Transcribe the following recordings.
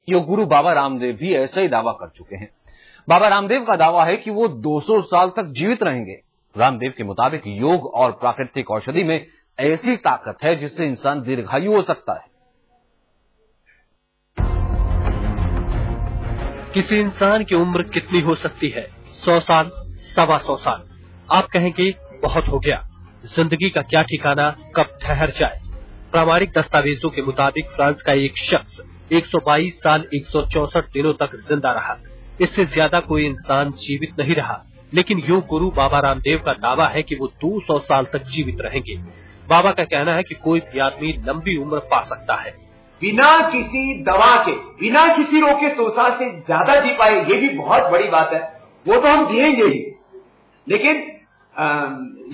योग गुरु बाबा रामदेव भी ऐसा ही दावा कर चुके हैं। बाबा रामदेव का दावा है कि वो 200 साल तक जीवित रहेंगे। रामदेव के मुताबिक योग और प्राकृतिक औषधि में ऐसी ताकत है जिससे इंसान दीर्घायु हो सकता है। किसी इंसान की उम्र कितनी हो सकती है? 100 साल, 125 साल। आप कहेंगे बहुत हो गया, जिंदगी का क्या ठिकाना कब ठहर जाए। प्रामाणिक दस्तावेजों के मुताबिक फ्रांस का एक शख्स 122 साल 164 दिनों तक जिंदा रहा। इससे ज्यादा कोई इंसान जीवित नहीं रहा, लेकिन योग गुरु बाबा रामदेव का दावा है कि वो 200 साल तक जीवित रहेंगे। बाबा का कहना है कि कोई भी आदमी लंबी उम्र पा सकता है। बिना किसी दवा के, बिना किसी रोग के 100 साल से ज्यादा जी पाए, ये भी बहुत बड़ी बात है। वो तो हम जिएंगे ही, लेकिन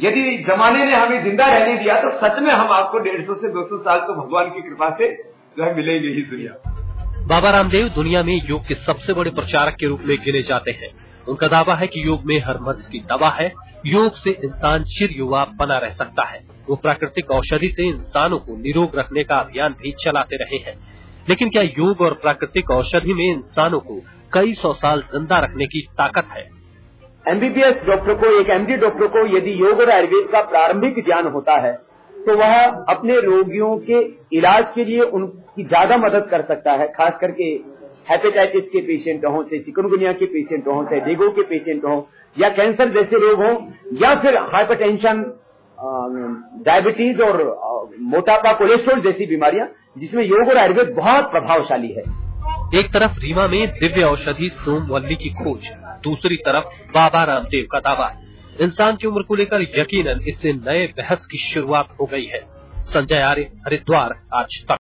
यदि जमाने ने हमें जिंदा रहने दिया तो सच में हम आपको 150 से 200 साल तो भगवान की कृपा से जो है मिलेंगे ही दुनिया। बाबा रामदेव दुनिया में योग के सबसे बड़े प्रचारक के रूप में गिने जाते हैं। उनका दावा है कि योग में हर मर्ज की दवा है। योग से इंसान चिर युवा बना रह सकता है। वो प्राकृतिक औषधि से इंसानों को निरोग रखने का अभियान भी चलाते रहे हैं। लेकिन क्या योग और प्राकृतिक औषधि में इंसानों को कई 100 साल जिंदा रखने की ताकत है? एमबीबीएस डॉक्टर को, एक एमडी डॉक्टर को यदि योग और आयुर्वेद का प्रारंभिक ज्ञान होता है तो वह अपने रोगियों के इलाज के लिए उनकी ज्यादा मदद कर सकता है। खास करके हेपेटाइटिस के पेशेंट हों, चाहे चिकनगुनिया के पेशेंट हों, चाहे डेंगू के पेशेंट हों, या कैंसर जैसे रोग हों, या फिर हाइपरटेंशन, डायबिटीज और मोटापा, कोलेस्ट्रॉल जैसी बीमारियां, जिसमें योग और आयुर्वेद बहुत प्रभावशाली है। एक तरफ रीवा में दिव्य औषधि सोमवल्ली की खोज, दूसरी तरफ बाबा रामदेव का दावा। इंसान की उम्र को लेकर यकीनन इससे नए बहस की शुरुआत हो गई है। संजय आर्य, हरिद्वार, आज तक।